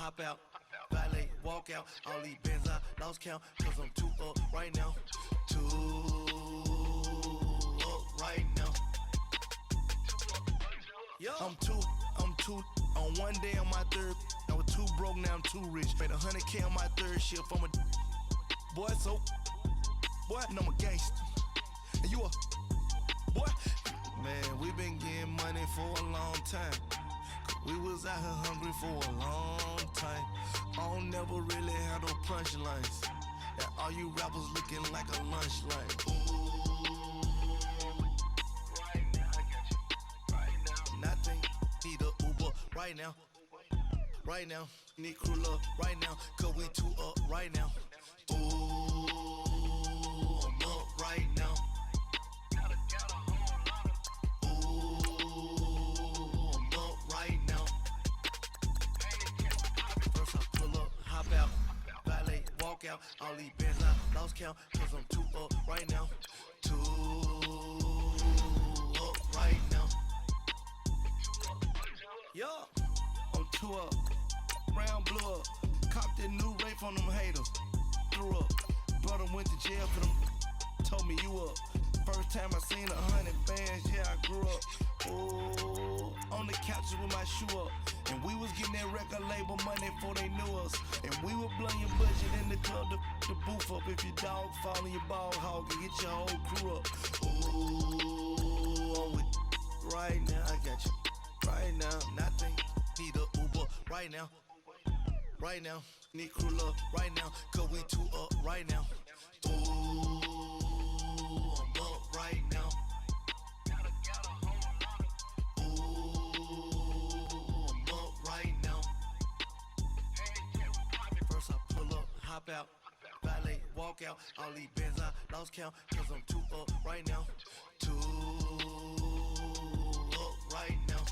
hop out, valet, walk out. All these bands I lost count, cause I'm too up right now. Too up right now. I'm too on one day on my third. I was too broke, now I'm too rich. Made 100K on my third shift. I'm a boy, so boy, and I'm a gangster. And you a boy. Man, we been getting money for a long time. We was out here hungry for a long time. I don't never really have no punchlines. And all you rappers looking like a lunch line. Ooh, right now, I got you. Right now, nothing. Need a Uber right now. Right now, need crew love right now. Cause we too up right now. Ooh, I'm up right now. Walk out, all these bands I lost count, cause I'm too up right now. Too up right now. Yeah, I'm too up. Round blew up. Copped that new rape on them haters. Threw up. Brother went to jail for them. Told me you up. First time I seen 100 bands, yeah, I grew up. Ooh, on the couches with my shoe up. And we was getting that record label money before they knew us. And we were blowing your budget in the club to the booth up. If your dog fall in your ball hog and get your whole crew up. Ooh, I'm with right now, I got you. Right now, nothing. Need a Uber right now. Right now, need crew love right now. Cause we too up right now. Ooh, I'm up right now. Hop out, valet, walk out. All these bands I lost count, cause I'm too up right now. Too up right now.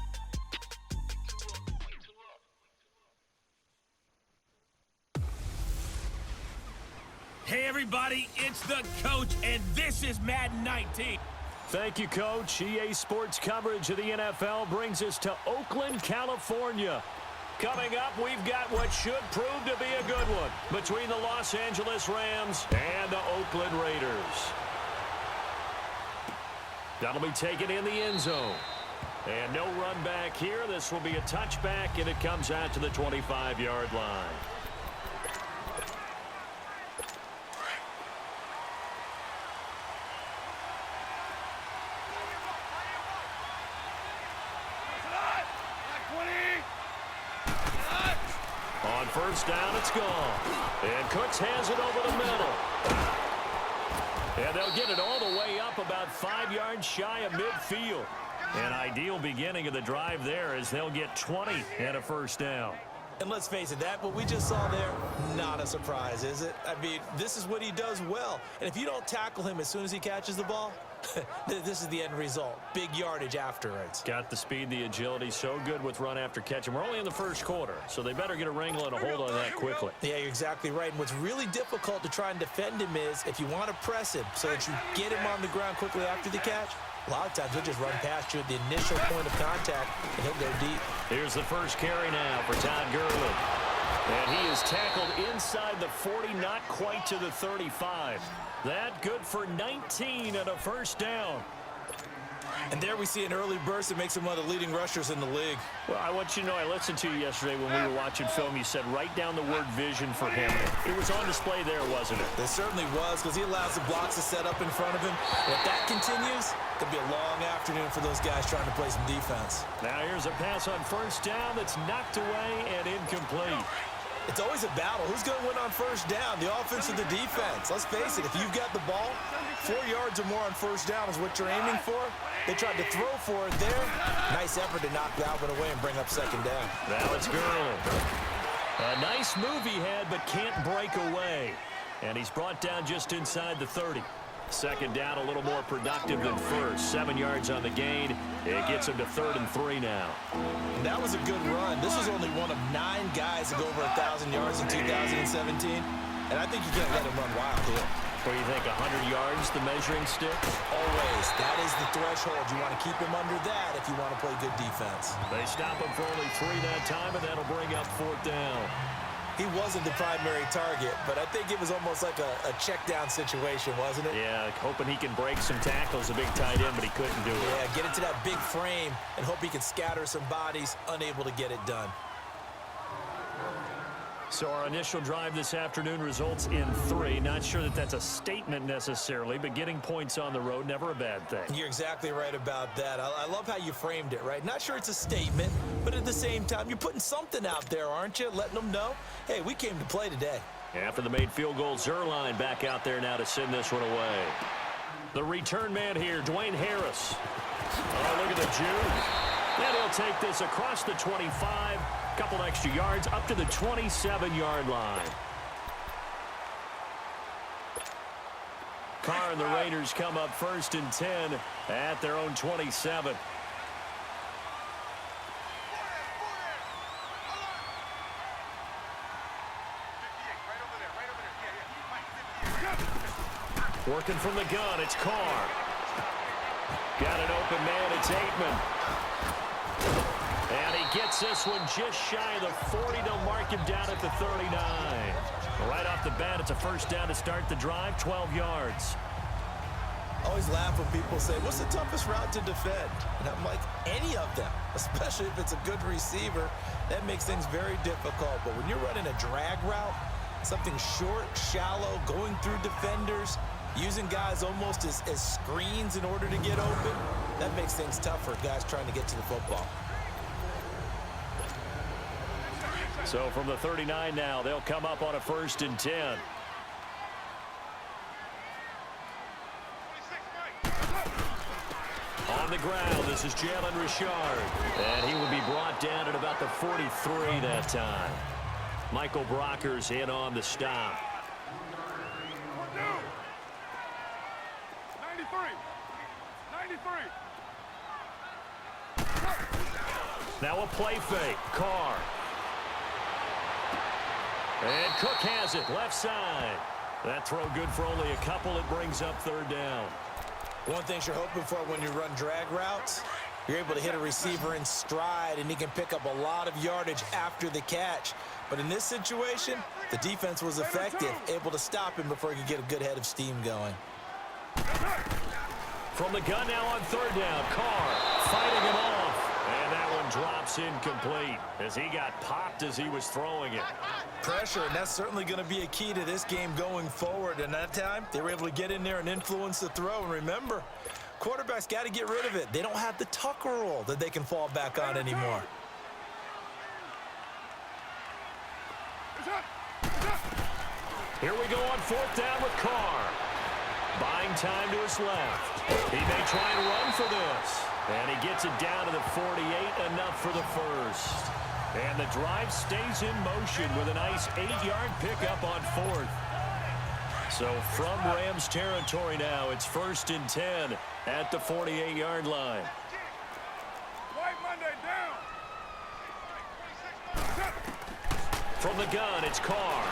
Hey everybody, it's the coach, and this is Madden 19. Thank you, Coach. EA Sports coverage of the NFL brings us to Oakland, California. Coming up, we've got what should prove to be a good one between the Los Angeles Rams and the Oakland Raiders. That'll be taken in the end zone. And no run back here. This will be a touchback, and it comes out to the 25-yard line. On first down, it's gone. And Cooks has it over the middle. And they'll get it all the way up about 5 yards shy of midfield. An ideal beginning of the drive there as they'll get 20 and a first down. And let's face it, that what we just saw there, not a surprise, is it? I mean, this is what he does well. And if you don't tackle him as soon as he catches the ball, this is the end result. Big yardage afterwards. Got the speed, the agility, so good with run after catch. And we're only in the first quarter, so they better get a wrangle and a hold on that quickly. Yeah, you're exactly right. And what's really difficult to try and defend him is if you want to press him so that you get him on the ground quickly after the catch, a lot of times he'll just run past you at the initial point of contact, and he'll go deep. Here's the first carry now for Todd Gurley. And he is tackled inside the 40, not quite to the 35. That good for 19 and a first down. And there we see an early burst that makes him one of the leading rushers in the league. Well, I want you to know, I listened to you yesterday when we were watching film. You said write down the word vision for him. It was on display there, wasn't it? It certainly was, because he allows the blocks to set up in front of him. And if that continues, it'll be a long afternoon for those guys trying to play some defense. Now here's a pass on first down that's knocked away and incomplete. It's always a battle. Who's going to win on first down, the offense or the defense? Let's face it, if you've got the ball, 4 yards or more on first down is what you're aiming for. They tried to throw for it there. Nice effort to knock Dalvin away and bring up second down. Now it's Gurley. A nice move he had, but can't break away. And he's brought down just inside the 30. Second down, a little more productive than first. 7 yards on the gain. It gets him to 3rd and 3 now. And that was a good run. This was only one of 9 guys to go over 1,000 yards in 2017. And I think you can't let him run wild here. What do you think, 100 yards, the measuring stick? Always. That is the threshold. You want to keep him under that if you want to play good defense. They stop him for only 3 that time, and that'll bring up 4th down. He wasn't the primary target, but I think it was almost like a check-down situation, wasn't it? Yeah, hoping he can break some tackles, a big tight end, but he couldn't do it. Yeah, get into that big frame and hope he can scatter some bodies, unable to get it done. So our initial drive this afternoon results in 3. Not sure that that's a statement necessarily, but getting points on the road, never a bad thing. You're exactly right about that. I love how you framed it, right? Not sure it's a statement, but at the same time, you're putting something out there, aren't you? Letting them know, hey, we came to play today. After the made field goal, Zerline back out there now to send this one away. The return man here, Dwayne Harris. Oh, look at the Jew. And he'll take this across the 25. Couple extra yards up to the 27-yard line. Carr and the Raiders come up 1st and 10 at their own 27. Working from the gun, it's Carr. Got an open man, it's Aitman. And he gets this one just shy of the 40. They'll mark him down at the 39. Right off the bat, it's a 1st down to start the drive, 12 yards. I always laugh when people say, what's the toughest route to defend? And I'm like, any of them, especially if it's a good receiver. That makes things very difficult. But when you're running a drag route, something short, shallow, going through defenders, using guys almost as screens in order to get open, that makes things tough for guys trying to get to the football. So from the 39 now, they'll come up on a 1st and 10. On the ground, this is Jalen Richard. And he will be brought down at about the 43 that time. Michael Brockers in on the stop. 93. Now a play fake. Carr. And Cook has it, left side. That throw good for only a couple. It brings up 3rd down. One thing you're hoping for when you run drag routes, you're able to hit a receiver in stride, and he can pick up a lot of yardage after the catch. But in this situation, the defense was effective, able to stop him before he could get a good head of steam going. From the gun now on 3rd down, Carr fighting him off. And that one drops incomplete as he got popped as he was throwing it. Pressure, and that's certainly going to be a key to this game going forward. And that time, they were able to get in there and influence the throw. And remember, quarterbacks got to get rid of it. They don't have the Tucker rule that they can fall back on anymore. Here we go on 4th down with Carr. Buying time to his left. He may try and run for this. And he gets it down to the 48, enough for the 1st. And the drive stays in motion with a nice 8-yard pickup on 4th. So from Rams territory now, it's 1st and 10 at the 48-yard line. White Monday down. From the gun, it's Carr.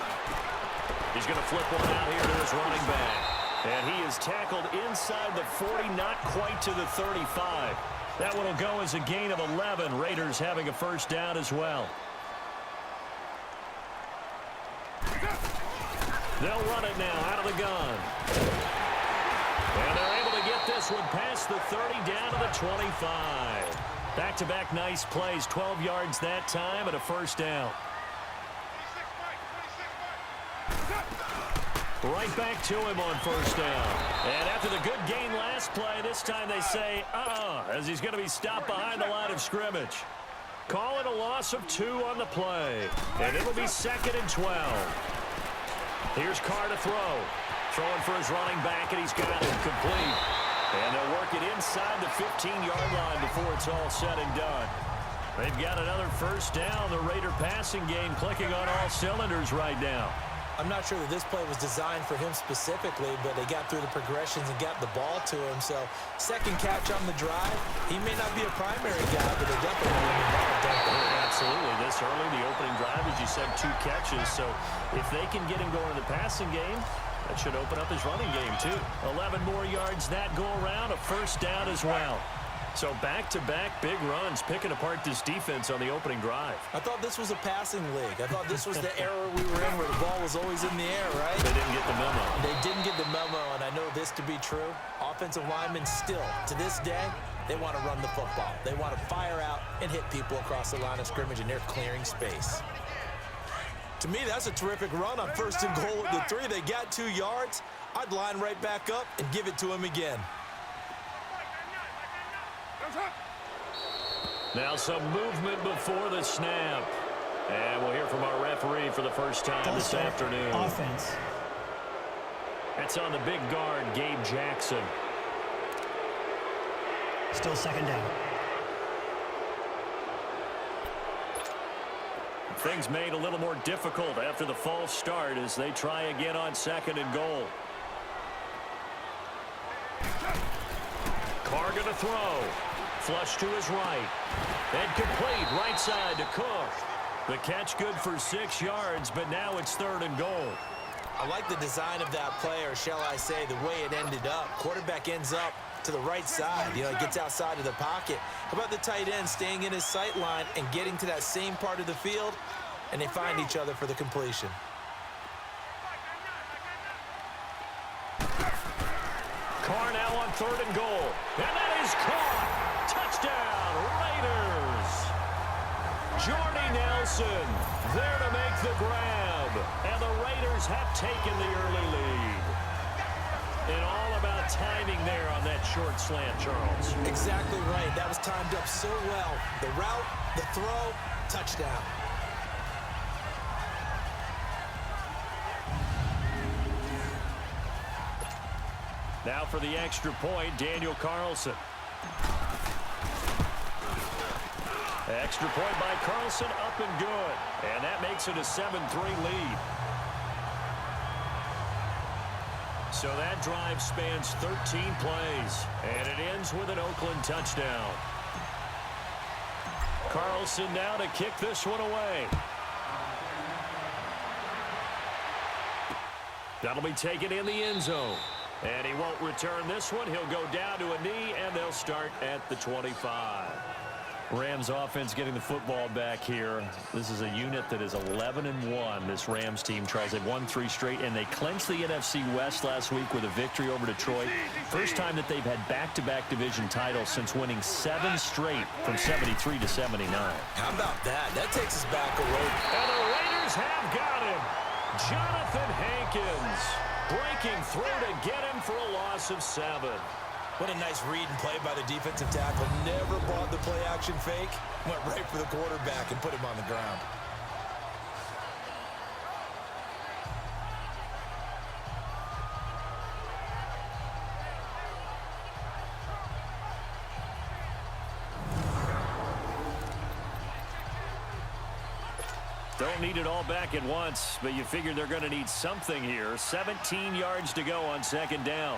He's going to flip one out here to his running back. And he is tackled inside the 40, not quite to the 35. That one will go as a gain of 11. Raiders having a 1st down as well. They'll run it now out of the gun. And they're able to get this one past the 30 down to the 25. Back-to-back nice plays, 12 yards that time and a 1st down. Right back to him on 1st down. And after the good gain last play, this time they say, as he's going to be stopped behind the line of scrimmage. Call it a loss of 2 on the play. And it'll be 2nd and 12. Here's Carr to throw. Throwing for his running back, and he's got it complete. And they'll work it inside the 15-yard line before it's all said and done. They've got another 1st down. The Raider passing game clicking on all cylinders right now. I'm not sure that this play was designed for him specifically, but they got through the progressions and got the ball to him. So, 2nd catch on the drive. He may not be a primary guy, but they're definitely involved. Absolutely. This early, the opening drive, as you said, 2 catches. So, if they can get him going in the passing game, That should open up his running game, too. 11 more yards that go around, a first down as well. So back-to-back big runs, picking apart this defense on the opening drive. I thought this was a passing league. I thought this was the era we were in where the ball was always in the air, right? They didn't get the memo. They didn't get the memo, and I know this to be true. Offensive linemen still, to this day, they want to run the football. They want to fire out and hit people across the line of scrimmage, and they're clearing space. To me, that's a terrific run on 1st and goal at the 3. They got 2 yards. I'd line right back up and give it to him again. Now some movement before the snap. And we'll hear from our referee for the first time this afternoon. Offense. It's on the big guard, Gabe Jackson. Still second down. Things made a little more difficult after the false start as they try again on 2nd and goal. Carr going to throw. Flush to his right. And complete right side to Cook. The catch good for 6 yards, but now it's 3rd and goal. I like the design of that play, or shall I say the way it ended up. Quarterback ends up to the right side. You know, it gets outside of the pocket. How about the tight end staying in his sight line and getting to that same part of the field, and they find each other for the completion. Carr now on 3rd and goal. And that is caught. Touchdown, Raiders. Jordy Nelson there to make the grab. And the Raiders have taken the early lead. And all about timing there on that short slant, Charles. Exactly right. That was timed up so well. The route, the throw, touchdown. Now for the extra point, Daniel Carlson. Extra point by Carlson, up and good. And that makes it a 7-3 lead. So that drive spans 13 plays, and it ends with an Oakland touchdown. Carlson now to kick this one away. That'll be taken in the end zone. And he won't return this one. He'll go down to a knee, and they'll start at the 25. Rams offense getting the football back here. This is a unit that is 11-1. This Rams team, Charles, they've won 3 straight, and they clinched the NFC West last week with a victory over Detroit. First time that they've had back-to-back division titles since winning 7 straight from 73 to 79. How about that? That takes us back a way. And the Raiders have got him. Jonathan Hankins breaking through to get him for a loss of 7. What a nice read and play by the defensive tackle. Never brought the play-action fake. Went right for the quarterback and put him on the ground. Don't need it all back at once, but you figure they're going to need something here. 17 yards to go on 2nd down.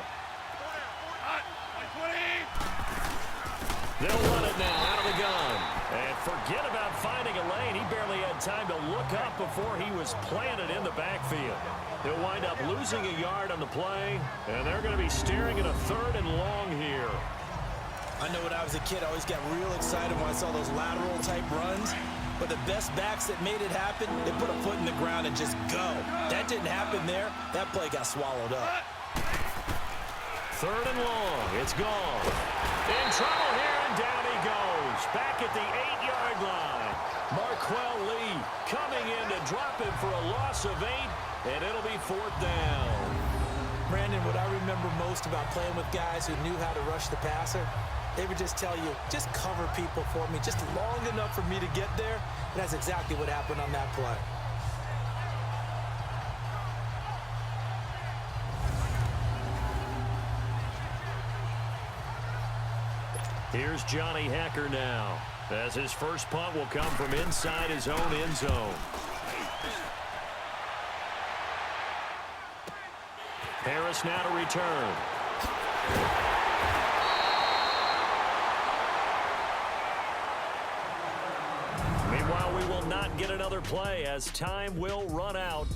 They'll run it now out of the gun. And forget about finding a lane. He barely had time to look up before he was planted in the backfield. He'll wind up losing a yard on the play, and they're going to be staring at a 3rd and long here. I know when I was a kid, I always got real excited when I saw those lateral-type runs. But the best backs that made it happen, they put a foot in the ground and just go. That didn't happen there. That play got swallowed up. 3rd and long. It's gone. In trouble here, and down he goes. Back at the 8-yard line. Marquell Lee coming in to drop him for a loss of 8, and it'll be 4th down. Brandon, what I remember most about playing with guys who knew how to rush the passer, they would just tell you, just cover people for me, just long enough for me to get there. And that's exactly what happened on that play. Here's Johnny Hacker now, as his first punt will come from inside his own end zone. Harris now to return. Meanwhile, we will not get another play as time will run out.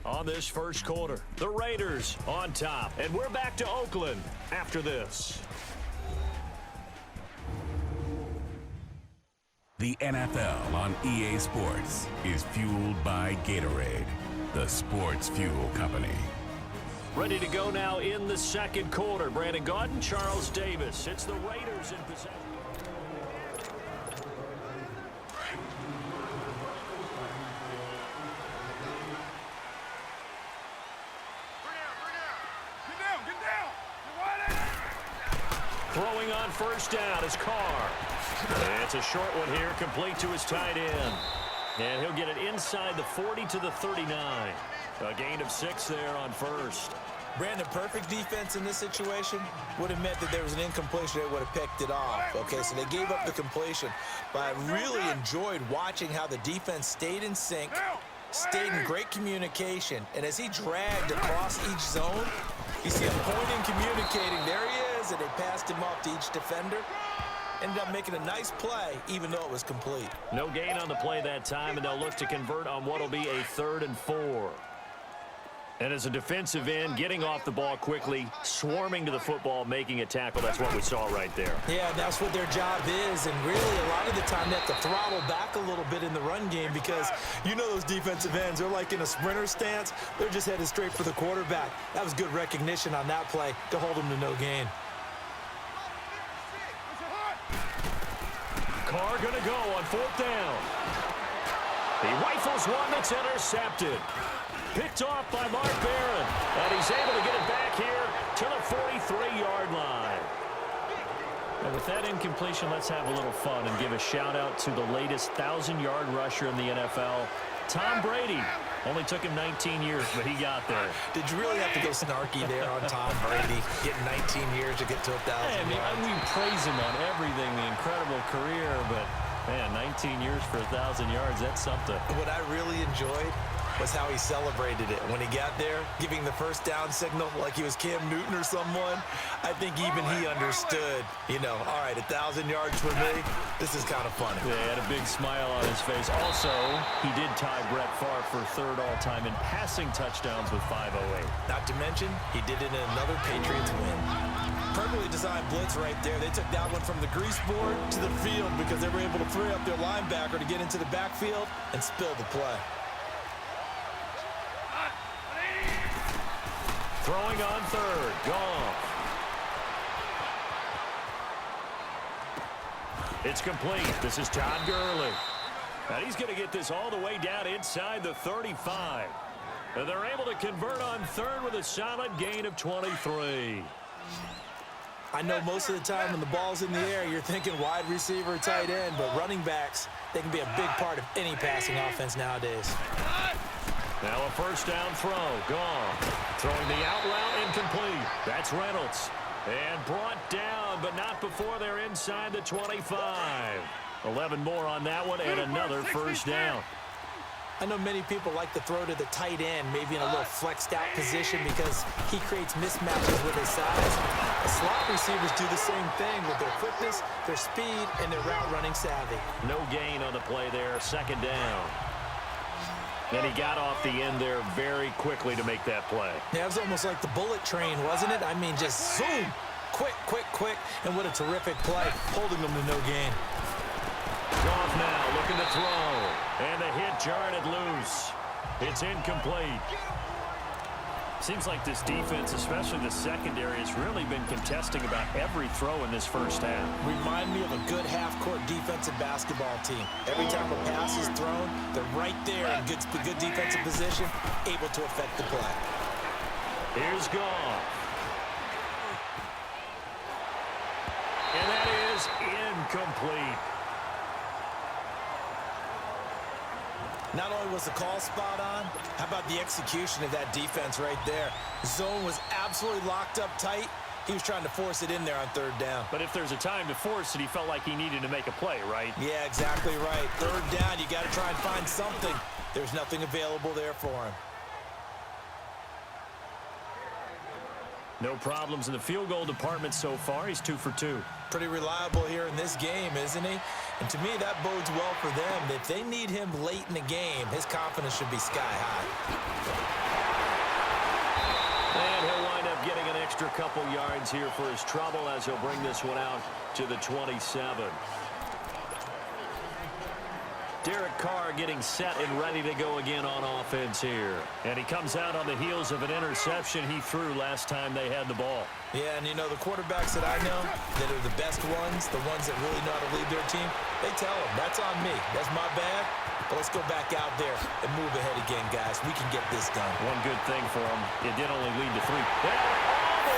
on this first quarter. The Raiders on top. And we're back to Oakland after this. The NFL on EA Sports is fueled by Gatorade, the sports fuel company. Ready to go now in the second quarter. Brandon Gaudin, Charles Davis. It's the Raiders in possession. Throwing on first down is Carr. It's a short one here, complete to his tight end. And he'll get it inside the 40 to the 39. A gain of 6 there on first. Brandon, perfect defense in this situation would have meant that there was an incompletion. They would have picked it off. Okay, so they gave up the completion. But I really enjoyed watching how the defense stayed in sync, stayed in great communication. And as he dragged across each zone, you see him pointing, communicating. There he is, and they passed him off to each defender. Ended up making a nice play, even though it was complete. No gain on the play that time, and they'll look to convert on what will be a 3rd and 4. And as a defensive end, getting off the ball quickly, swarming to the football, making a tackle, that's what we saw right there. Yeah, that's what their job is, and really a lot of the time they have to throttle back a little bit in the run game because you know those defensive ends, they're like in a sprinter stance. They're just headed straight for the quarterback. That was good recognition on that play to hold them to no gain. Carr going to go on 4th down. He rifles one that's intercepted. Picked off by Mark Barron. And he's able to get it back here to the 43-yard line. And with that incompletion, let's have a little fun and give a shout-out to the latest 1,000-yard rusher in the NFL, Tom Brady. Only took him 19 years, but he got there. Did you really have to go snarky there on Tom Brady, getting 19 years to get to 1,000 yards? I mean, praise him on everything, the incredible career, but, man, 19 years for 1,000 yards, that's something. What I really enjoyed was how he celebrated it. When he got there, giving the first down signal like he was Cam Newton or someone, I think even he understood, you know, all right, 1,000 yards for me, this is kind of funny. Yeah, he had a big smile on his face. Also, he did tie Brett Favre for 3rd all-time in passing touchdowns with 508. Not to mention, he did it in another Patriots win. Perfectly designed blitz right there. They took that one from the grease board to the field because they were able to free up their linebacker to get into the backfield and spill the play. Throwing on 3rd, Goff. It's complete. This is Todd Gurley. And he's going to get this all the way down inside the 35. And they're able to convert on 3rd with a solid gain of 23. I know most of the time when the ball's in the air, you're thinking wide receiver, tight end, but running backs, they can be a big part of any passing offense nowadays. Now a first down throw, Goff. Throwing the out route, incomplete. That's Reynolds. And brought down, but not before they're inside the 25. 11 more on that one, and another first down. I know many people like to throw to the tight end, maybe in a little flexed out position because he creates mismatches with his size. The slot receivers do the same thing with their quickness, their speed, and their route running savvy. No gain on the play there, 2nd down. And he got off the end there very quickly to make that play. Yeah, it was almost like the bullet train, wasn't it? I mean, just zoom, quick, quick, quick, and what a terrific play, holding them to no gain. Goff now looking to throw, and the hit jarred it loose. It's incomplete. Seems like this defense, especially the secondary, has really been contesting about every throw in this first half. Remind me of a good half-court defensive basketball team. Every time a pass is thrown, they're right there in good defensive position, able to affect the play. Here's Goff. And that is incomplete. Not only was the call spot on, how about the execution of that defense right there? Zone was absolutely locked up tight. He was trying to force it in there on 3rd down. But if there's a time to force it, he felt like he needed to make a play, right? Yeah, exactly right. 3rd down, you got to try and find something. There's nothing available there for him. No problems in the field goal department so far. He's 2 for 2. Pretty reliable here in this game, isn't he? And to me, that bodes well for them. If they need him late in the game, his confidence should be sky high. And he'll wind up getting an extra couple yards here for his trouble as he'll bring this one out to the 27. Derek Carr getting set and ready to go again on offense here. And he comes out on the heels of an interception he threw last time they had the ball. Yeah, and you know, the quarterbacks that I know that are the best ones, the ones that really know how to lead their team, they tell them, that's on me. That's my bad. But let's go back out there and move ahead again, guys. We can get this done. One good thing for him, it did only lead to 3. And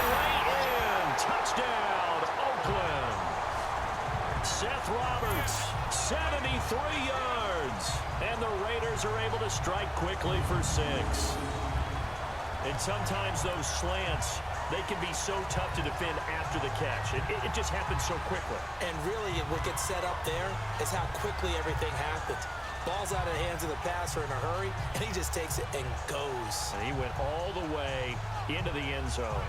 all the way in. Touchdown, Oakland. Seth Roberts, 73 yards. And the Raiders are able to strike quickly for 6. And sometimes those slants, they can be so tough to defend after the catch. It just happens so quickly. And really, what gets set up there is how quickly everything happens. Ball's out of the hands of the passer in a hurry, and he just takes it and goes. And he went all the way into the end zone.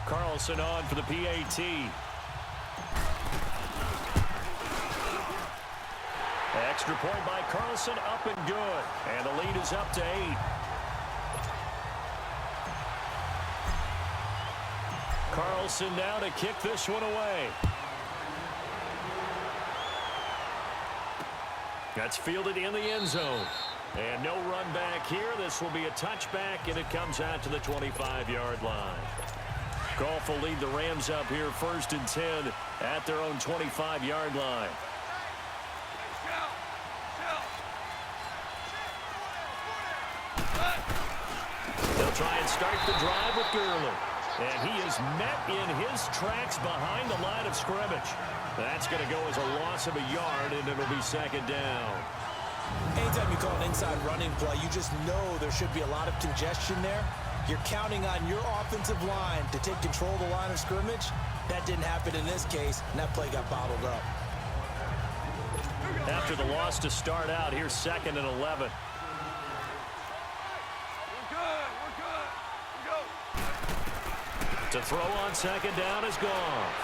Carlson on for the PAT. Extra point by Carlson, up and good. And the lead is up to 8. Carlson now to kick this one away. That's fielded in the end zone. And no run back here. This will be a touchback, and it comes out to the 25-yard line. Goff will lead the Rams up here 1st and 10 at their own 25-yard line. They'll try and start the drive with Gurley. And he is met in his tracks behind the line of scrimmage. That's going to go as a loss of a yard, and it'll be 2nd down. Anytime you call an inside running play, you just know there should be a lot of congestion there. You're counting on your offensive line to take control of the line of scrimmage. That didn't happen in this case, and that play got bottled up. After the loss to start out, here's 2nd and 11. To throw on 2nd down is Goff.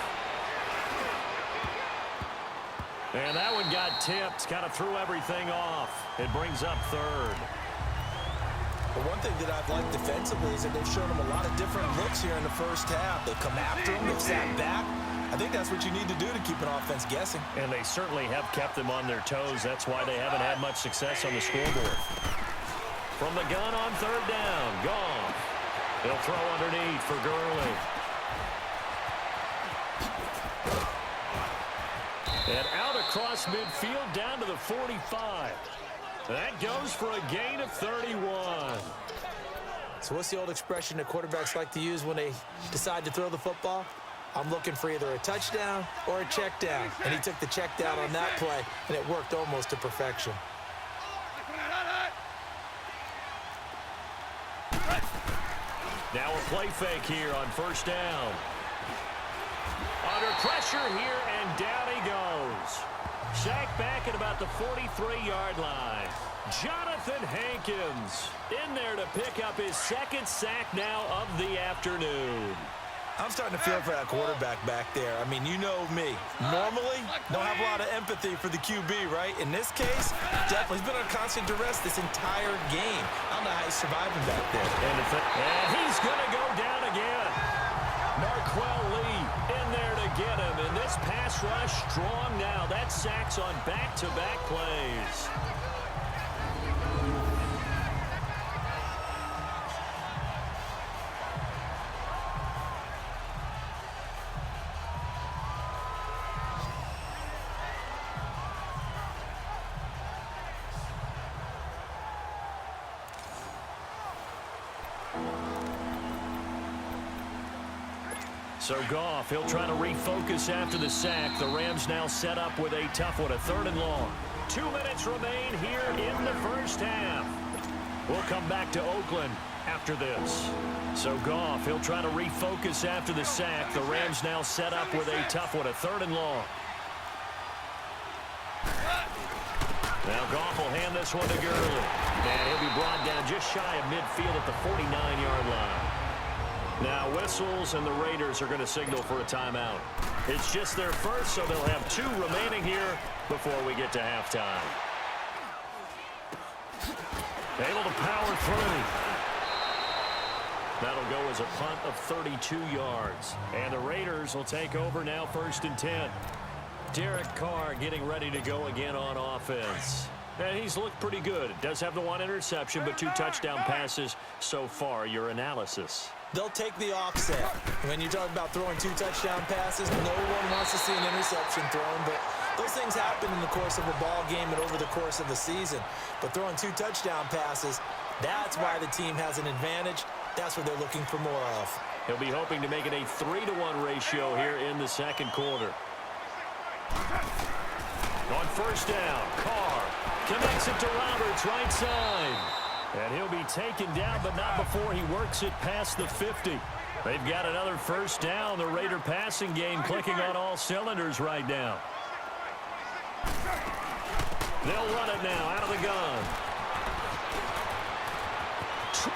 And that one got tipped, kind of threw everything off. It brings up 3rd. But one thing that I've liked defensively is that they've shown them a lot of different looks here in the first half. They've come after them, they've sat back. I think that's what you need to do to keep an offense guessing. And they certainly have kept them on their toes. That's why they haven't had much success on the scoreboard. From the gun on 3rd down, Goff. He'll throw underneath for Gurley. And out across midfield down to the 45. That goes for a gain of 31. So what's the old expression that quarterbacks like to use when they decide to throw the football? I'm looking for either a touchdown or a check down. And he took the check down on that play, and it worked almost to perfection. Now a play fake here on 1st down. Under pressure here, and down he goes. Sacked back at about the 43-yard line. Jonathan Hankins in there to pick up his 2nd sack now of the afternoon. I'm starting to feel for that quarterback back there. I mean, you know me. Normally, don't have a lot of empathy for the QB, right? In this case, definitely. He's been on constant duress this entire game. I don't know how he's surviving back there. And he's going to go down again. Marquell Lee in there to get him. And this pass rush strong now. That sacks on back-to-back plays. So Goff, he'll try to refocus after the sack. The Rams now set up with a tough one, a 3rd and long. 2 minutes remain here in the first half. We'll come back to Oakland after this. So Goff, he'll try to refocus after the sack. The Rams now set up with a tough one, a 3rd and long. Now Goff will hand this one to Gurley. And he'll be brought down just shy of midfield at the 49-yard line. Now whistles, and the Raiders are going to signal for a timeout. It's just their first, so they'll have 2 remaining here before we get to halftime. Able to power through. That'll go as a punt of 32 yards. And the Raiders will take over now, 1st and 10. Derek Carr getting ready to go again on offense. And he's looked pretty good. Does have the 1 interception, but 2 touchdown passes so far. Your analysis? They'll take the offset. When you talk about throwing 2 touchdown passes, no one wants to see an interception thrown, but those things happen in the course of a ball game and over the course of the season. But throwing 2 touchdown passes, that's why the team has an advantage. That's what they're looking for more of. He'll be hoping to make it a 3-to-1 ratio here in the second quarter. On 1st down, Carr connects it to Roberts, right side. And he'll be taken down, but not before he works it past the 50. They've got another 1st down. The Raider passing game clicking on all cylinders right now. They'll run it now out of the gun.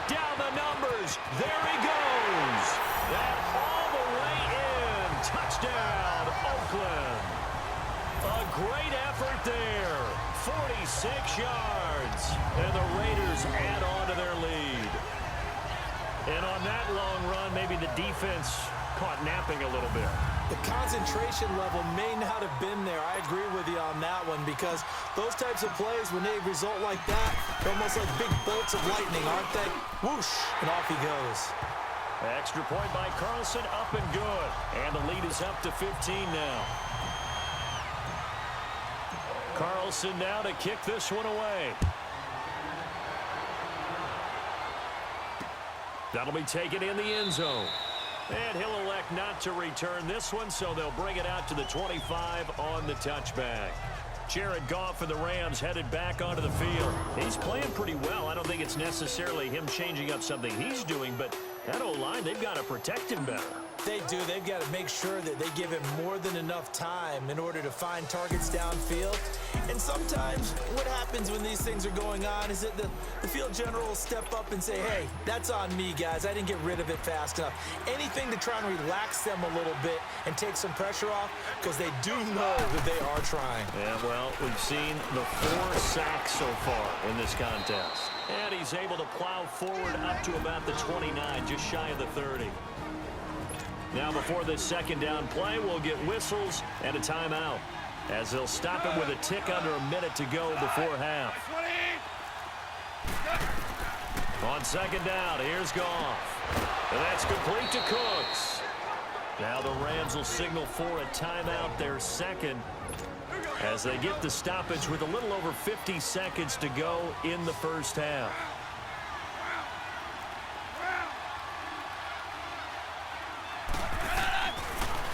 Down the numbers. There he goes. That all the way in. Touchdown, Oakland. A great effort there. 46 yards. And the Raiders add on to their lead. And on that long run, maybe the defense caught napping a little bit. The concentration level may not have been there. I agree with you on that one, because those types of plays, when they result like that, they're almost like big bolts of lightning, aren't they? Whoosh, and off he goes. Extra point by Carlson, up and good. And the lead is up to 15 now. Carlson now to kick this one away. That'll be taken in the end zone. And he'll elect not to return this one, so they'll bring it out to the 25 on the touchback. Jared Goff for the Rams headed back onto the field. He's playing pretty well. I don't think it's necessarily him changing up something he's doing, but that O-line, they've got to protect him better. They do. They've got to make sure that they give him more than enough time in order to find targets downfield. And sometimes what happens when these things are going on is that the field general will step up and say, hey, that's on me, guys. I didn't get rid of it fast enough. Anything to try and relax them a little bit and take some pressure off, because they do know that they are trying. Yeah, well, we've seen the 4 sacks so far in this contest. And he's able to plow forward up to about the 29, just shy of the 30. Now before this 2nd down play, we'll get whistles and a timeout, as they'll stop it with a tick under a minute to go before half. On 2nd down, here's Goff. And that's complete to Cooks. Now the Rams will signal for a timeout, their 2nd, as they get the stoppage with a little over 50 seconds to go in the first half.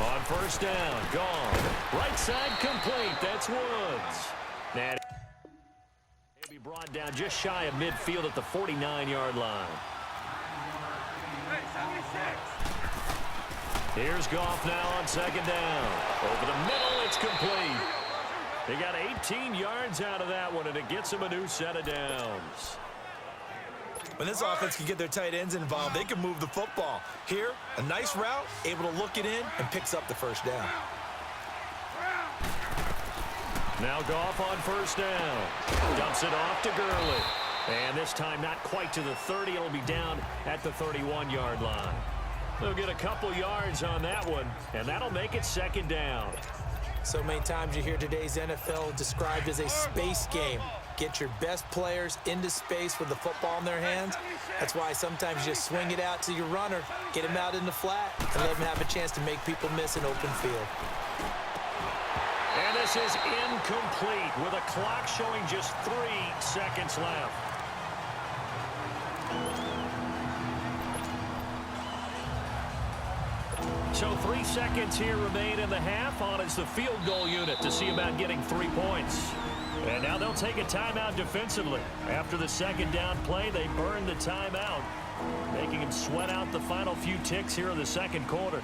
On 1st down, gone. Right side complete. That's Woods. Now he'll be brought down just shy of midfield at the 49-yard line. Here's Goff now on 2nd down. Over the middle, it's complete. They got 18 yards out of that one, and it gets them a new set of downs. When this offense can get their tight ends involved, they can move the football. Here, a nice route, able to look it in, and picks up the 1st down. Now Goff on 1st down. Dumps it off to Gurley. And this time not quite to the 30. It'll be down at the 31-yard line. They'll get a couple yards on that one, and that'll make it 2nd down. So many times you hear today's NFL described as a space game. Get your best players into space with the football in their hands. That's why sometimes you just swing it out to your runner, get him out in the flat, and let him have a chance to make people miss an open field. And this is incomplete with a clock showing just 3 seconds left. So 3 seconds here remain in the half. On is the field goal unit to see about getting 3 points. And now they'll take a timeout defensively. After the 2nd down play, they burn the timeout, making him sweat out the final few ticks here in the 2nd quarter.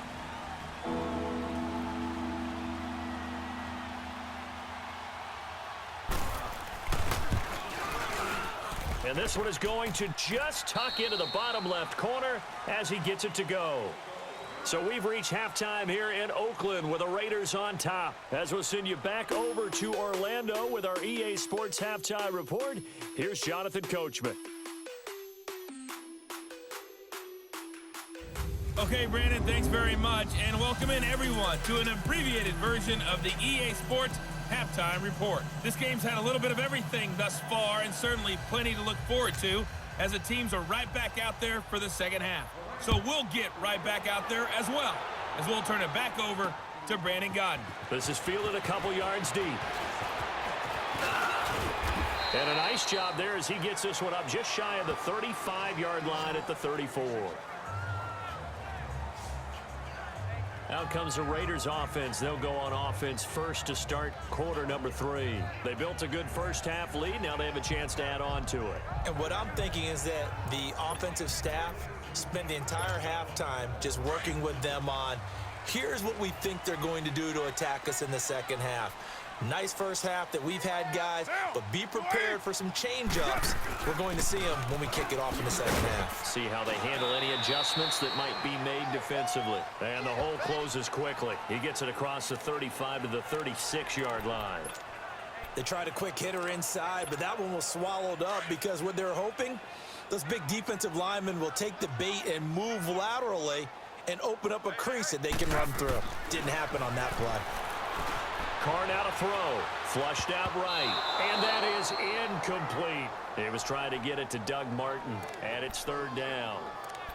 And this one is going to just tuck into the bottom left corner as he gets it to go. So we've reached halftime here in Oakland with the Raiders on top. As we'll send you back over to Orlando with our EA Sports Halftime Report, here's Jonathan Coachman. Okay, Brandon, thanks very much, and welcome in everyone to an abbreviated version of the EA Sports Halftime Report. This game's had a little bit of everything thus far, and certainly plenty to look forward to, as the teams are right back out there for the second half. So we'll get right back out there as well, as we'll turn it back over to Brandon Godden. This is fielded a couple yards deep. And a nice job there as he gets this one up just shy of the 35-yard line at the 34. Out comes the Raiders offense. They'll go on offense first to start quarter number 3. They built a good first half lead. Now they have a chance to add on to it. And what I'm thinking is that the offensive staff spent the entire halftime just working with them on, here's what we think they're going to do to attack us in the second half. Nice first half that we've had, guys, but be prepared for some change-ups. We're going to see them when we kick it off in the second half. See how they handle any adjustments that might be made defensively. And the hole closes quickly. He gets it across the 35 to the 36-yard line. They tried a quick hitter inside, but that one was swallowed up because what they're hoping, those big defensive linemen will take the bait and move laterally and open up a crease that they can run through. Didn't happen on that play. Carr now to throw. Flushed out right. And that is incomplete. He was trying to get it to Doug Martin. And it's third down.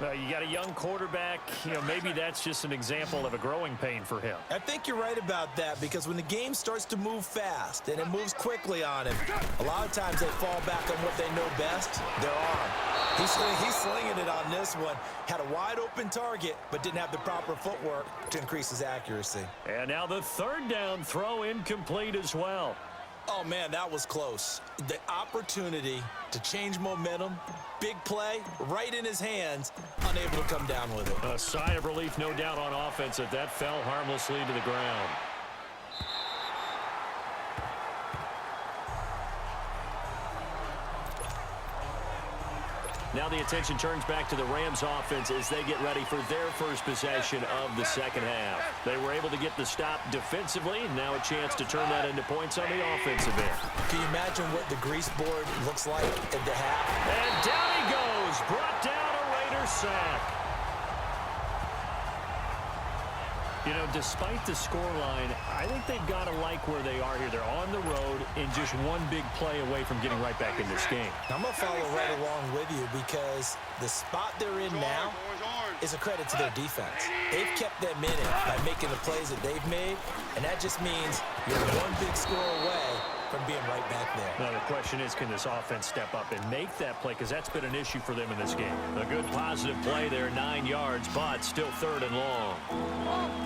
You got a young quarterback. Maybe that's just an example of a growing pain for him. I think you're right about that, because when the game starts to move fast and it moves quickly on him, a lot of times they fall back on what they know best, their arm. He's slinging it on this one. Had a wide open target, but didn't have the proper footwork to increase his accuracy. And now the third down throw incomplete as well. Oh, man, that was close. The opportunity to change momentum, big play, right in his hands, unable to come down with it. A sigh of relief, no doubt, on offense that fell harmlessly to the ground. Now the attention turns back to the Rams offense as they get ready for their first possession of the second half. They were able to get the stop defensively, and now a chance to turn that into points on the offensive end. Can you imagine what the grease board looks like at the half? And down he goes, brought down a Raider sack. Despite the scoreline, I think they've got to like where they are here. They're on the road and just one big play away from getting right back in this game. I'm going to follow right along with you, because the spot they're in now is a credit to their defense. They've kept them in it by making the plays that they've made, and that just means you're one big score away from being right back there. Now the question is, can this offense step up and make that play? Because that's been an issue for them in this game. A good positive play there, 9 yards, but still third and long.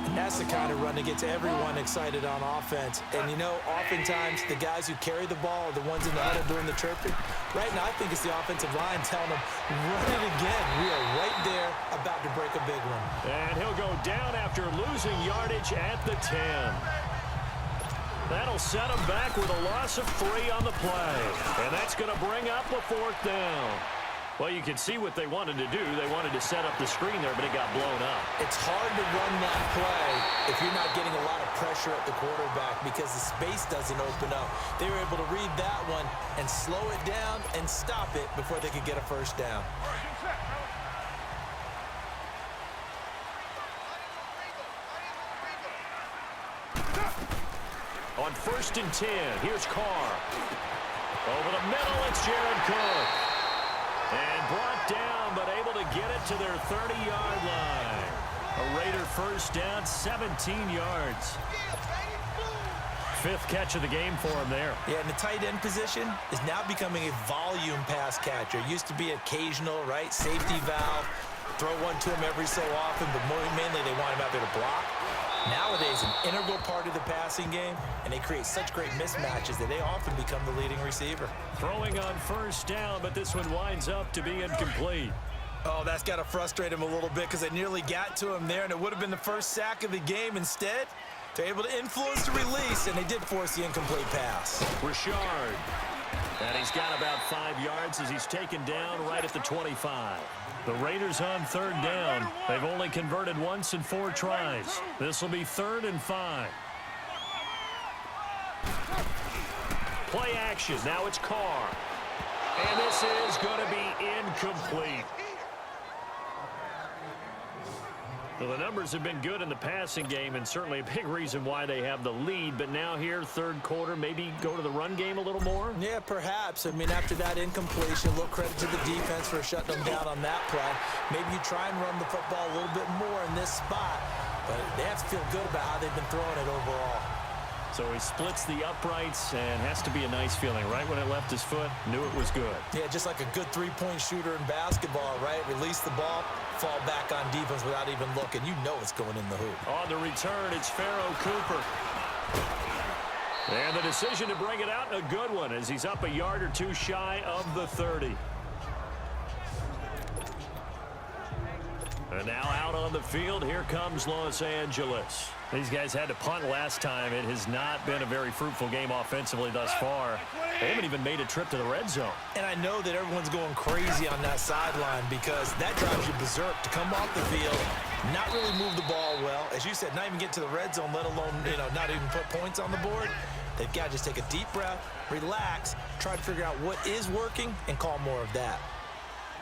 And that's the kind of run that gets everyone excited on offense. And oftentimes the guys who carry the ball are the ones in the huddle doing the chirping. Right now, I think it's the offensive line telling them, run it again. We are right there about to break a big one. And he'll go down after losing yardage at the 10. That'll set him back with a loss of 3 on the play. And that's going to bring up a fourth down. Well, you can see what they wanted to do. They wanted to set up the screen there, but it got blown up. It's hard to run that play if you're not getting a lot of pressure at the quarterback, because the space doesn't open up. They were able to read that one and slow it down and stop it before they could get a first down. On 1st and 10, here's Carr. Over the middle, it's Jared Cook. And brought down, but able to get it to their 30-yard line. A Raider first down, 17 yards. 5th catch of the game for him there. Yeah, and the tight end position is now becoming a volume pass catcher. Used to be occasional, right? Safety valve. Throw one to him every so often, but mainly they want him out there to block. Nowadays, an integral part of the passing game, and they create such great mismatches that they often become the leading receiver. Throwing on first down, but this one winds up to be incomplete. Oh, that's got to frustrate him a little bit, because they nearly got to him there, and it would have been the first sack of the game. Instead, they're able to influence the release, and they did force the incomplete pass. Richard. And he's got about 5 yards as he's taken down right at the 25. The Raiders on 3rd down. They've only converted once in 4 tries. This will be 3rd and 5. Play action. Now it's Carr. And this is going to be incomplete. Well, the numbers have been good in the passing game, and certainly a big reason why they have the lead. But now here, 3rd quarter, maybe go to the run game a little more? Yeah, perhaps. I mean, after that incompletion, a little credit to the defense for shutting them down on that play. Maybe you try and run the football a little bit more in this spot, but they have to feel good about how they've been throwing it overall. So he splits the uprights, and has to be a nice feeling. Right when it left his foot, knew it was good. Yeah, just like a good three-point shooter in basketball, right? Release the ball, fall back on defense without even looking. You know it's going in the hoop. On the return, it's Pharaoh Cooper. And the decision to bring it out, a good one, as he's up a yard or 2 shy of the 30. And now out on the field, here comes Los Angeles. These guys had to punt last time. It has not been a very fruitful game offensively thus far. They haven't even made a trip to the red zone. And I know that everyone's going crazy on that sideline because that drives you berserk to come off the field, not really move the ball well. As you said, not even get to the red zone, let alone, not even put points on the board. They've got to just take a deep breath, relax, try to figure out what is working, and call more of that.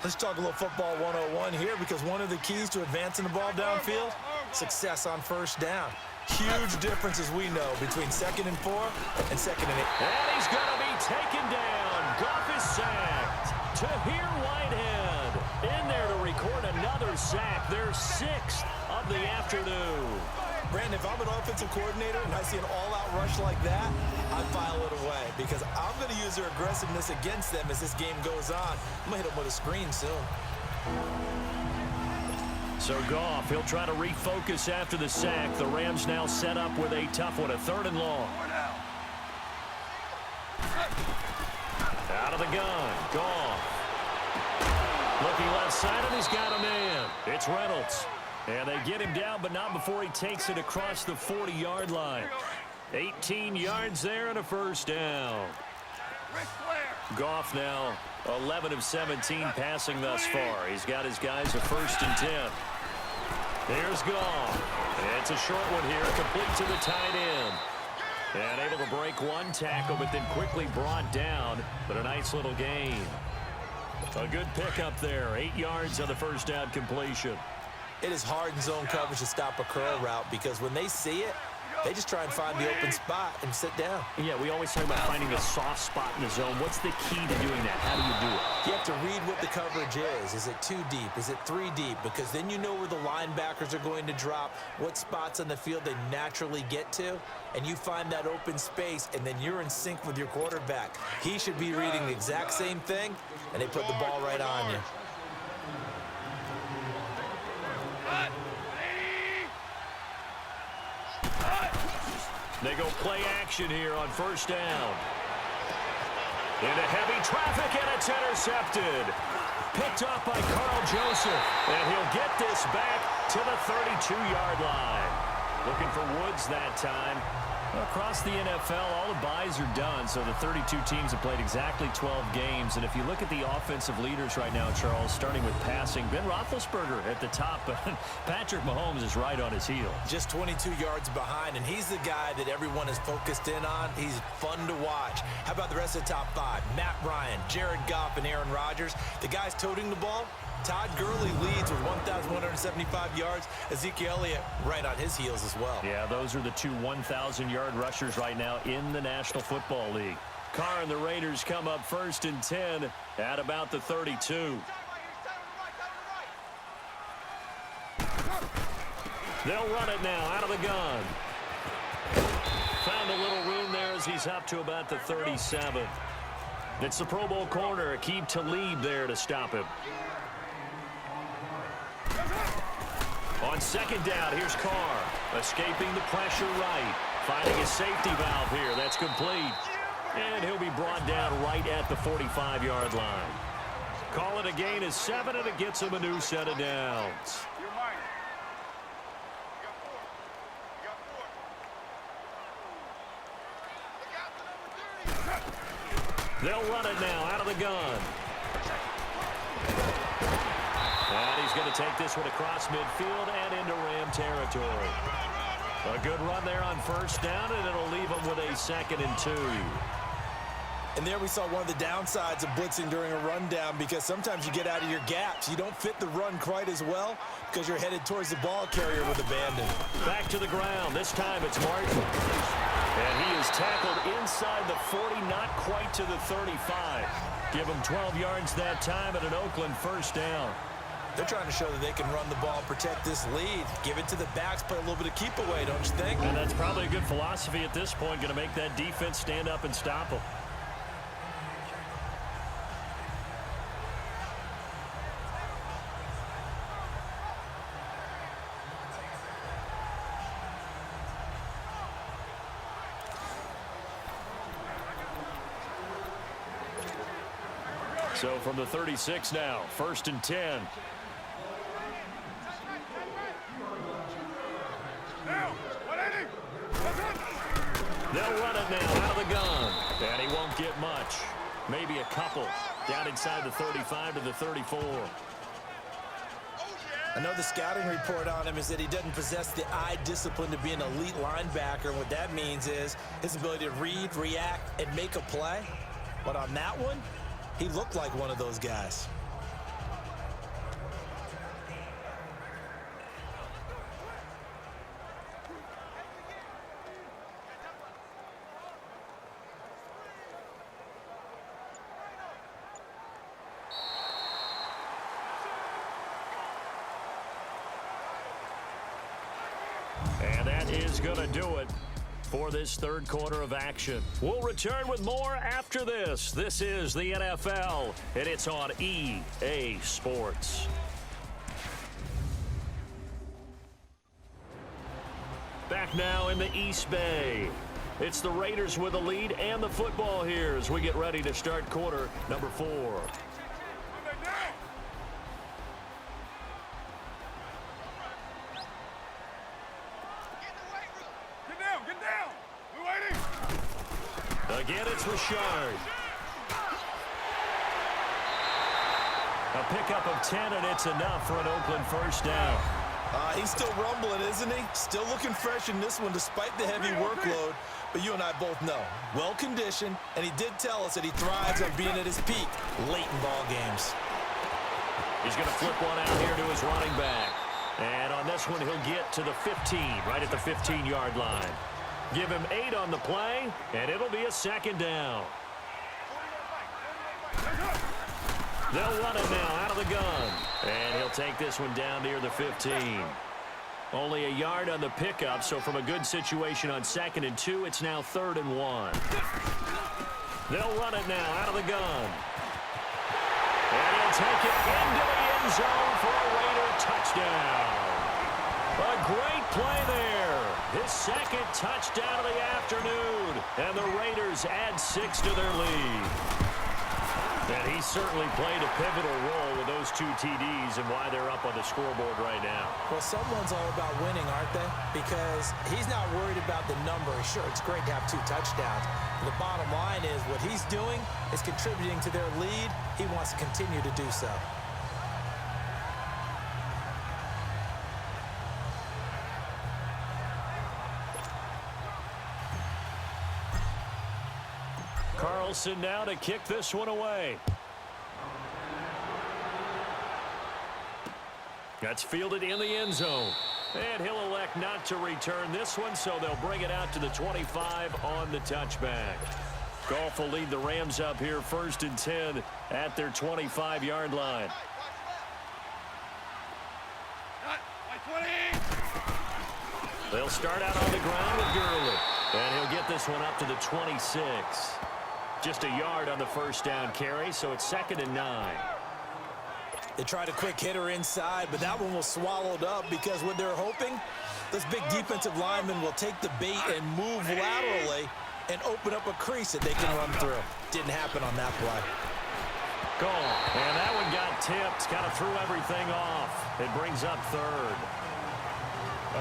Let's talk a little football 101 here because one of the keys to advancing the ball downfield, success on 1st down. Huge difference, as we know, between 2nd and 4 and 2nd and 8. And he's going to be taken down. Goff is sacked. Tahir Whitehead in there to record another sack. Their 6th of the afternoon. Brandon, if I'm an offensive coordinator and I see an all-out rush like that, I file it away because I'm going to use their aggressiveness against them as this game goes on. I'm going to hit them with a screen soon. So Goff, he'll try to refocus after the sack. The Rams now set up with a tough one, a 3rd and long. Out of the gun, Goff. Looking left side, and he's got a man. It's Reynolds. And they get him down, but not before he takes it across the 40-yard line. 18 yards there and a 1st down. Goff now 11 of 17 passing thus far. He's got his guys a 1st and 10. There's Goff. It's a short one here, complete to the tight end. And able to break one tackle, but then quickly brought down. But a nice little gain. A good pickup there. 8 yards on the 1st down completion. It is hard in zone coverage to stop a curl route because when they see it, they just try and find the open spot and sit down. Yeah, we always talk about finding the soft spot in the zone. What's the key to doing that? How do you do it? You have to read what the coverage is. Is it 2 deep? Is it 3 deep? Because then you know where the linebackers are going to drop, what spots on the field they naturally get to, and you find that open space, and then you're in sync with your quarterback. He should be reading the exact same thing, and they put the ball right on you. They go play action here on 1st down. Into heavy traffic, and it's intercepted. Picked up by Carl Joseph. And he'll get this back to the 32-yard line. Looking for Woods that time. Across the NFL, all the byes are done, so the 32 teams have played exactly 12 games. And if you look at the offensive leaders right now, Charles, starting with passing, Ben Roethlisberger at the top, but Patrick Mahomes is right on his heels. Just 22 yards behind, and he's the guy that everyone is focused in on. He's fun to watch. How about the rest of the top 5? Matt Ryan, Jared Goff, and Aaron Rodgers. The guys toting the ball, Todd Gurley leads with 1,175 yards. Ezekiel Elliott right on his heels as well. Yeah, those are the 2 1,000-yard rushers right now in the National Football League. Carr and the Raiders come up 1st and 10 at about the 32. They'll run it now out of the gun. Found a little room there as he's up to about the 37. It's the Pro Bowl corner, Aqib Talib there to stop him. On 2nd down, here's Carr, escaping the pressure right, finding a safety valve here. That's complete. And he'll be brought down right at the 45-yard line. Call it a gain of 7, and it gets him a new set of downs. They'll run it now out of the gun. And he's going to take this one across midfield and into Ram territory. A good run there on first down, and it'll leave them with a 2nd and 2. And there we saw one of the downsides of blitzing during a rundown, because sometimes you get out of your gaps. You don't fit the run quite as well because you're headed towards the ball carrier with abandon. Back to the ground. This time it's Martin. And he is tackled inside the 40, not quite to the 35. Give him 12 yards that time and an Oakland first down. They're trying to show that they can run the ball, protect this lead. Give it to the backs, play a little bit of keep away, don't you think? And that's probably a good philosophy at this point, going to make that defense stand up and stop them. So from the 36 now, 1st and 10. They'll run it now out of the gun. And he won't get much. Maybe a couple. Down inside the 35 to the 34. I know the scouting report on him is that he doesn't possess the eye discipline to be an elite linebacker. And what that means is his ability to read, react, and make a play. But on that one, he looked like one of those guys. And that is going to do it for this third quarter of action. We'll return with more after this. This is the NFL, and it's on EA Sports. Back now in the East Bay. It's the Raiders with the lead and the football here as we get ready to start quarter number 4. Again, it's Richard. A pickup of 10, and it's enough for an Oakland first down. He's still rumbling, isn't he? Still looking fresh in this one despite the heavy workload. But you and I both know, well-conditioned, and he did tell us that he thrives on being at his peak late in ball games. He's going to flip one out here to his running back. And on this one, he'll get to the 15, right at the 15-yard line. Give him 8 on the play, and it'll be a 2nd down. They'll run it now out of the gun. And he'll take this one down near the 15. Only a yard on the pickup, so from a good situation on 2nd and 2, it's now 3rd and 1. They'll run it now out of the gun. And he'll take it into the end zone for a Raider touchdown. A great play there. His 2nd touchdown of the afternoon. And the Raiders add 6 to their lead. And he certainly played a pivotal role with those 2 TDs and why they're up on the scoreboard right now. Well, someone's all about winning, aren't they? Because he's not worried about the number. Sure, it's great to have 2 touchdowns. But the bottom line is what he's doing is contributing to their lead. He wants to continue to do so. Carlson now to kick this one away. That's fielded in the end zone. And he'll elect not to return this one, so they'll bring it out to the 25 on the touchback. Goff will lead the Rams up here 1st and 10 at their 25-yard line. They'll start out on the ground with Gurley. And he'll get this one up to the 26. Just a yard on the first down carry, so it's 2nd and 9. They tried a quick hitter inside, but that one was swallowed up because what they're hoping, this big defensive lineman will take the bait and move laterally and open up a crease that they can run through. Didn't happen on that play. Gone. And that one got tipped, kind of threw everything off. It brings up 3rd.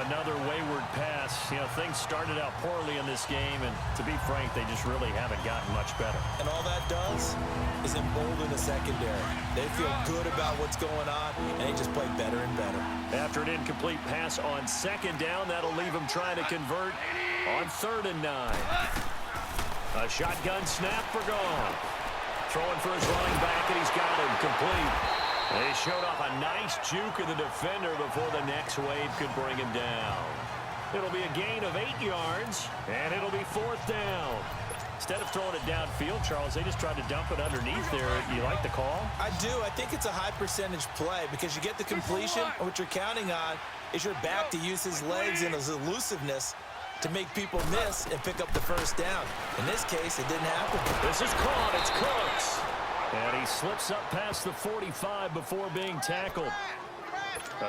Another wayward pass. You know, things started out poorly in this game, and to be frank, they just really haven't gotten much better. And all that does is embolden the secondary. They feel good about what's going on, and they just play better and better. After an incomplete pass on second down, that'll leave them trying to convert on 3rd and 9. A shotgun snap for Goff. Throwing for his running back, and he's got him complete. They showed off a nice juke of the defender before the next wave could bring him down. It'll be a gain of 8 yards, and it'll be 4th down. Instead of throwing it downfield, Charles, they just tried to dump it underneath there. You like the call? I do. I think it's a high-percentage play because you get the completion, and what you're counting on is your back to use his legs and his elusiveness to make people miss and pick up the first down. In this case, it didn't happen. This is caught. It's Cooks. And he slips up past the 45 before being tackled.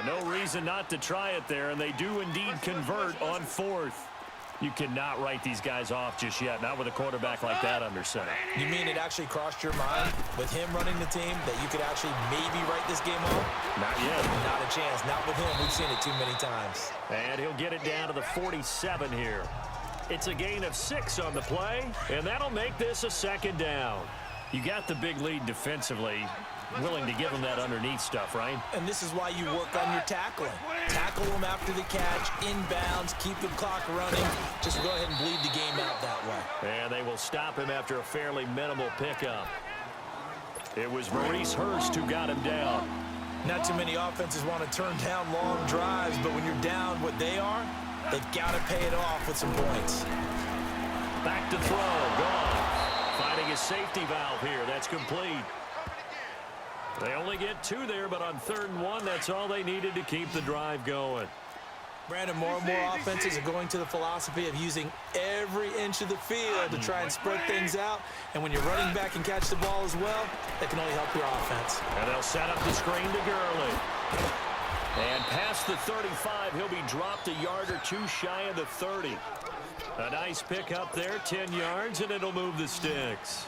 No reason not to try it there, and they do indeed convert on 4th. You cannot write these guys off just yet, not with a quarterback like that under center. You mean it actually crossed your mind with him running the team that you could actually maybe write this game off? Not yet. Not a chance. Not with him. We've seen it too many times. And he'll get it down to the 47 here. It's a gain of 6 on the play, and that'll make this a 2nd down. You got the big lead defensively, willing to give them that underneath stuff, right? And this is why you work on your tackling. Tackle them after the catch, inbounds, keep the clock running. Just go ahead and bleed the game out that way. And they will stop him after a fairly minimal pickup. It was Maurice Hurst who got him down. Not too many offenses want to turn down long drives, but when you're down what they are, they've got to pay it off with some points. Back to throw, gone. Finding a safety valve here. That's complete. They only get 2 there, but on 3rd and 1, that's all they needed to keep the drive going. Brandon, more and more offenses are going to the philosophy of using every inch of the field to try and spread things out. And when you're running back and catch the ball as well, that can only help your offense. And they'll set up the screen to Gurley. And past the 35, he'll be dropped a yard or 2 shy of the 30. A nice pickup there, 10 yards, and it'll move the sticks.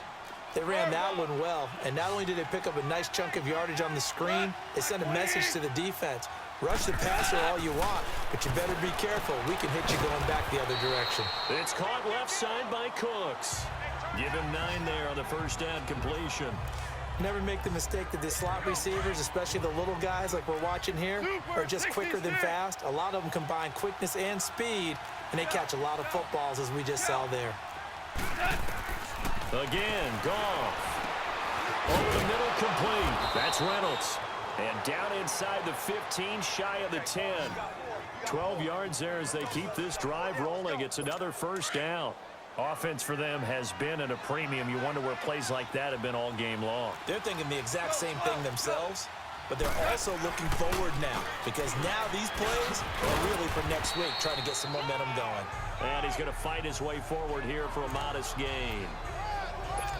They ran that one well, and not only did they pick up a nice chunk of yardage on the screen, they sent a message to the defense. Rush the passer all you want, but you better be careful. We can hit you going back the other direction. It's caught left side by Cooks. Give him 9 there on the first down completion. Never make the mistake that the slot receivers, especially the little guys like we're watching here, are just quicker than fast. A lot of them combine quickness and speed, and they catch a lot of footballs, as we just saw there. Again, Goff. Over the middle, complete. That's Reynolds. And down inside the 15, shy of the 10. 12 yards there as they keep this drive rolling. It's another first down. Offense for them has been at a premium. You wonder where plays like that have been all game long. They're thinking the exact same thing themselves, but they're also looking forward now because now these plays are really for next week, trying to get some momentum going. And he's going to fight his way forward here for a modest gain.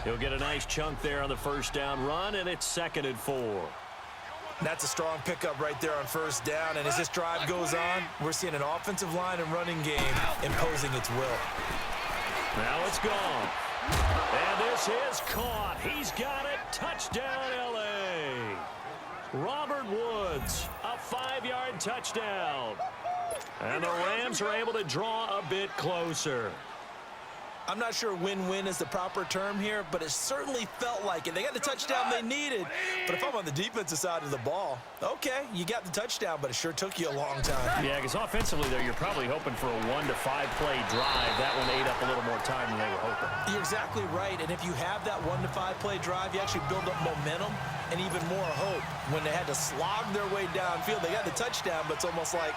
He'll get a nice chunk there on the first down run, and it's 2nd and 4. That's a strong pickup right there on first down, and as this drive goes on, we're seeing an offensive line and running game imposing its will. Now it's gone. And this is caught. He's got it. Touchdown, L.A. Robert Woods, a 5-yard touchdown. And the Rams are able to draw a bit closer. I'm not sure win-win is the proper term here, but it certainly felt like it. They got the touchdown they needed, but if I'm on the defensive side of the ball, okay, you got the touchdown, but it sure took you a long time. Yeah, because offensively there, you're probably hoping for a 1 to 5 play drive. That one ate up a little more time than they were hoping. You're exactly right, and if you have that 1 to 5 play drive, you actually build up momentum and even more hope. When they had to slog their way downfield, they got the touchdown, but it's almost like,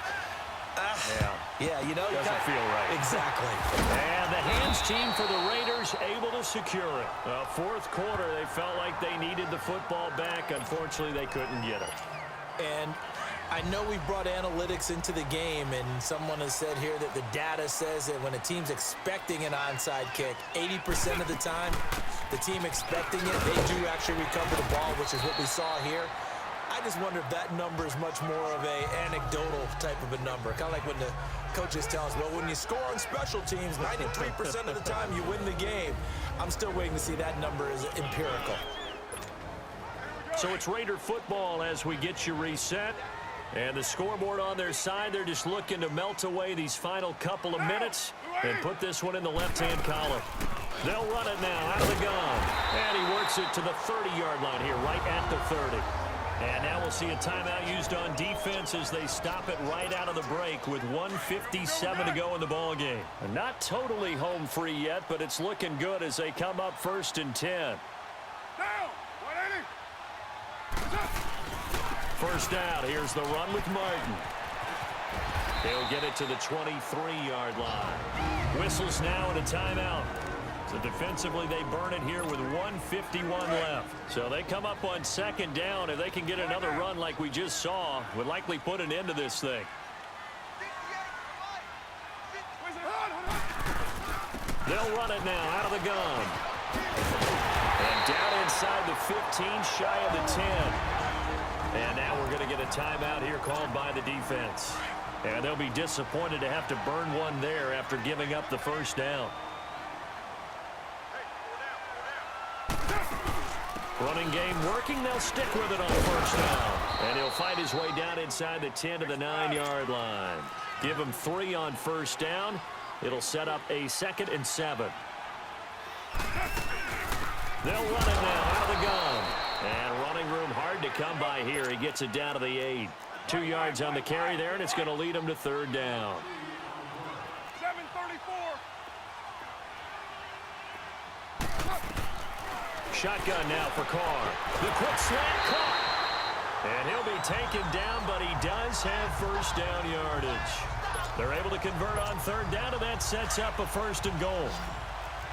yeah, you know, doesn't feel right. Exactly. And the hands team for the Raiders able to secure it. Fourth quarter, they felt like they needed the football back. Unfortunately, they couldn't get it. And I know we've brought analytics into the game, and someone has said here that the data says that when a team's expecting an onside kick, 80% of the time, the team expecting it, they do actually recover the ball, which is what we saw here. I just wonder if that number is much more of a anecdotal type of a number. Kind of like when the coaches tell us, well, when you score on special teams, 93% of the time you win the game. I'm still waiting to see that number is empirical. So it's Raider football as we get you reset. And the scoreboard on their side, they're just looking to melt away these final couple of minutes and put this one in the left-hand column. They'll run it now out of the gun. And he works it to the 30-yard line here, right at the 30. And now we'll see a timeout used on defense as they stop it right out of the break with 1:57 to go in the ballgame. Not totally home free yet, but it's looking good as they come up 1st and 10. First down, here's the run with Martin. He'll get it to the 23-yard line. Whistles now and a timeout. So defensively, they burn it here with 1:51 left. So they come up on 2nd down. If they can get another run like we just saw, would likely put an end to this thing. They'll run it now out of the gun. And down inside the 15, shy of the 10. And now we're going to get a timeout here called by the defense. And they'll be disappointed to have to burn one there after giving up the first down. Running game working. They'll stick with it on first down. And he'll fight his way down inside the 10 to the 9-yard line. Give him 3 on first down. It'll set up a 2nd and 7. They'll run it now out of the gun. And running room hard to come by here. He gets it down to the 8. 2 yards on the carry there, and it's going to lead him to 3rd down. 7:34. Shotgun now for Carr. The quick slant caught. And he'll be taken down, but he does have first down yardage. They're able to convert on 3rd down, and that sets up a 1st and goal.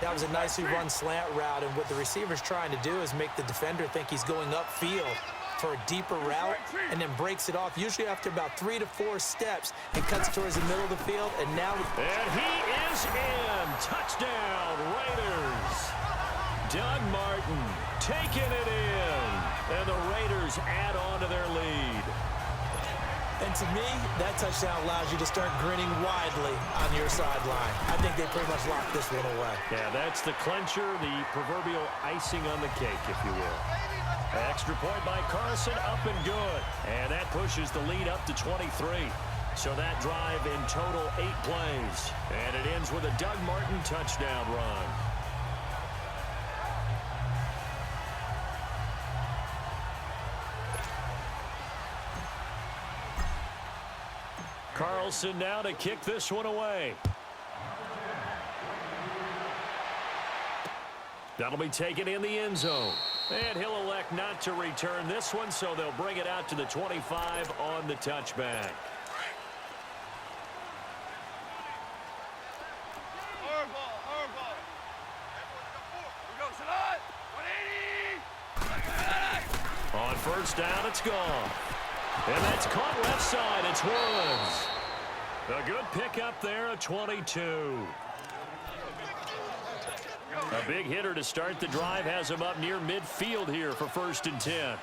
That was a nicely run slant route, and what the receiver's trying to do is make the defender think he's going upfield for a deeper route and then breaks it off, usually after about 3 to 4 steps, and cuts towards the middle of the field. And now... And he is in. Touchdown, Raiders. Doug Martin taking it in. And the Raiders add on to their lead. And to me, that touchdown allows you to start grinning widely on your sideline. I think they pretty much locked this one away. Yeah, that's the clincher, the proverbial icing on the cake, if you will. Extra point by Carson, up and good. And that pushes the lead up to 23. So that drive in total 8 plays. And it ends with a Doug Martin touchdown run. Carlson now to kick this one away. That'll be taken in the end zone. And he'll elect not to return this one, so they'll bring it out to the 25 on the touchback. On first down, it's gone. And that's caught left side. It's Woods. A good pickup there at 22. A big hitter to start the drive has him up near midfield here for 1st and 10.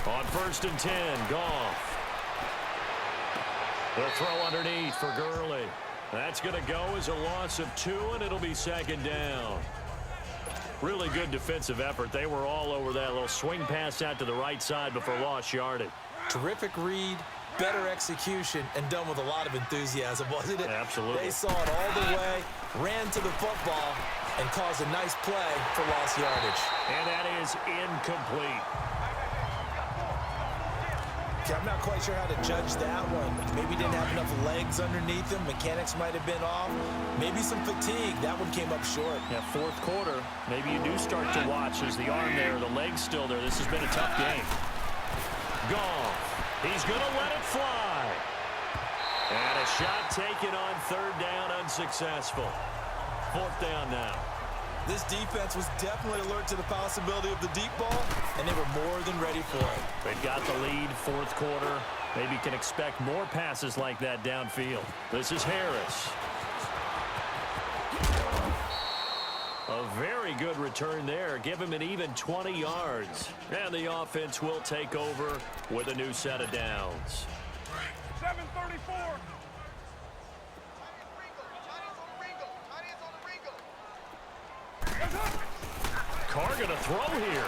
On 1st and 10, Goff. They'll throw underneath for Gurley. That's going to go as a loss of 2, and it'll be 2nd down. Really good defensive effort. They were all over that little swing pass out to the right side before lost yardage. Terrific read, better execution, and done with a lot of enthusiasm, wasn't it? Absolutely. They saw it all the way, ran to the football, and caused a nice play for lost yardage. And that is incomplete. Okay, I'm not quite sure how to judge that one. Maybe didn't have enough legs underneath him. Mechanics might have been off. Maybe some fatigue. That one came up short. Yeah, 4th quarter. Maybe you do start to watch as the arm there, the leg's still there. This has been a tough game. Goff. He's going to let it fly. And a shot taken on 3rd down, unsuccessful. 4th down now. This defense was definitely alert to the possibility of the deep ball, and they were more than ready for it. They've got the lead, 4th quarter. Maybe can expect more passes like that downfield. This is Harris. A very good return there. Give him an even 20 yards. And the offense will take over with a new set of downs. 7:34. Carr going to throw here.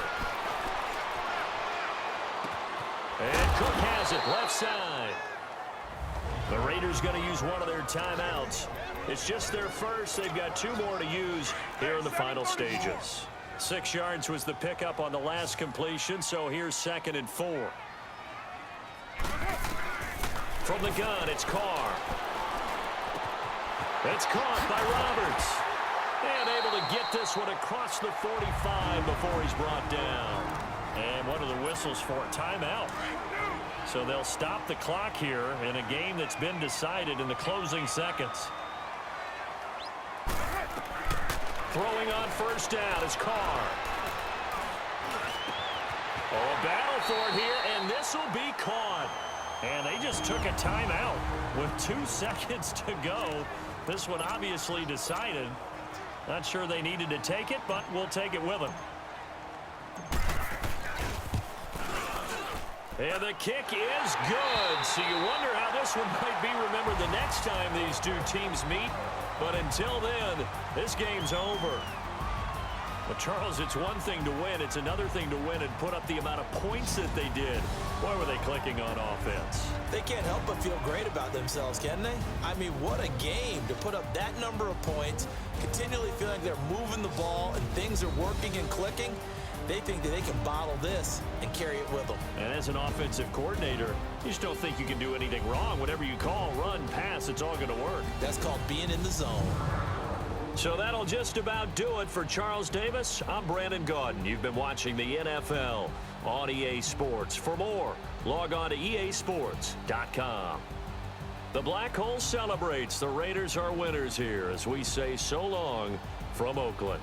And Cook has it left side. The Raiders going to use one of their timeouts. It's just their first. They've got 2 more to use here in the final stages. 6 yards was the pickup on the last completion, so here's 2nd and 4. From the gun, it's Carr. It's caught by Roberts. And able to get this one across the 45 before he's brought down. And what are the whistles for? Timeout. So they'll stop the clock here in a game that's been decided in the closing seconds. Throwing on first down is Carr. Oh, a battle for it here, and this will be caught. And they just took a timeout with 2 seconds to go. This one obviously decided. Not sure they needed to take it, but we'll take it with them. And the kick is good. So you wonder how this one might be remembered the next time these 2 teams meet. But until then, this game's over. Well, Charles, it's one thing to win. It's another thing to win and put up the amount of points that they did. Why were they clicking on offense? They can't help but feel great about themselves, can they? I mean, what a game to put up that number of points, continually feeling like they're moving the ball and things are working and clicking. They think that they can bottle this and carry it with them. And as an offensive coordinator, you just don't think you can do anything wrong. Whatever you call, run, pass, it's all going to work. That's called being in the zone. So that'll just about do it for Charles Davis. I'm Brandon Gaudin. You've been watching the NFL on EA Sports. For more, log on to easports.com. The Black Hole celebrates. The Raiders are winners here as we say so long from Oakland.